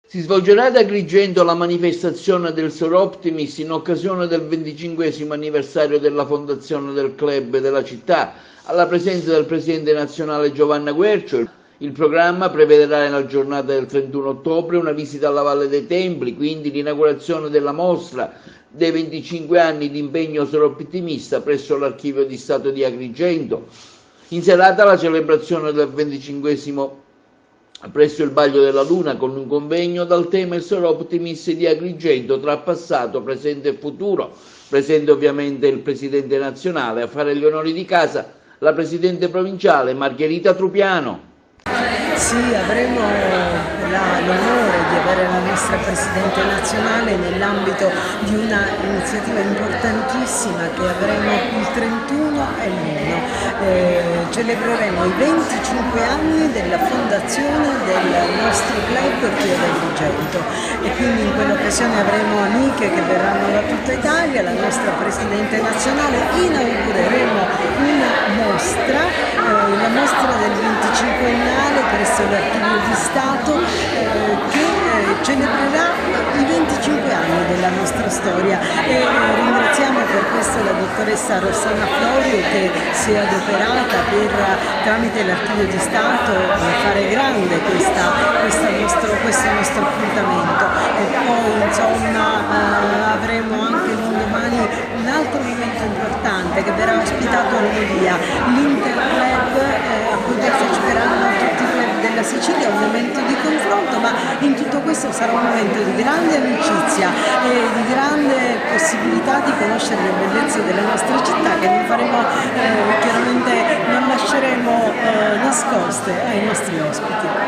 Si svolgerà ad Agrigento la manifestazione del Soroptimist in occasione del 25° anniversario della fondazione del club della città, alla presenza del presidente nazionale Giovanna Quercio. Il programma prevederà nella giornata del 31 ottobre una visita alla Valle dei Templi, quindi l'inaugurazione della mostra dei 25 anni di impegno soroptimista presso l'Archivio di Stato di Agrigento. In serata la celebrazione del 25° presso il Baglio della Luna con un convegno dal tema Il Soroptimist di Agrigento tra passato, presente e futuro. Presente ovviamente il presidente nazionale, a fare gli onori di casa la presidente provinciale Margherita Trupiano. Sì, avremo l'onore di avere la nostra Presidente nazionale nell'ambito di una iniziativa importantissima che avremo il 31 e l'1. Celebreremo i 25 anni della fondazione del nostro club qui ad Agrigento e quindi in quell'occasione avremo amiche che verranno da tutta Italia, la nostra Presidente nazionale, inaugureremo una mostra, la mostra del 25ennale presso l'Archivio di Stato che celebrerà i 25 anni della nostra storia e ringraziamo per questo la dottoressa Rossana Florio che si è adoperata per, tramite l'Archivio di Stato, fare grande questo nostro appuntamento e poi insomma avremo anche domani un altro momento importante che verrà ospitato a Rodia, l'Interclub a cui parteciperanno tutti i club della Sicilia, un momento di confronto, ma in tutto questo sarà un momento di grande amicizia e di grande possibilità di conoscere le bellezze della nostra città che non faremo, chiaramente non lasceremo nascoste ai nostri ospiti.